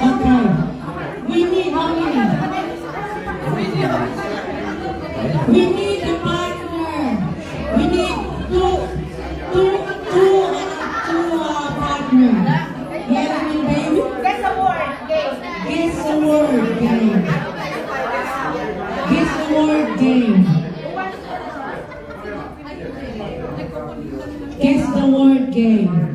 Okay. We need how many? We need a partner. We need two partner. Yeah, baby. Guess the word game. Guess the word game. Guess the word game. Guess the word game.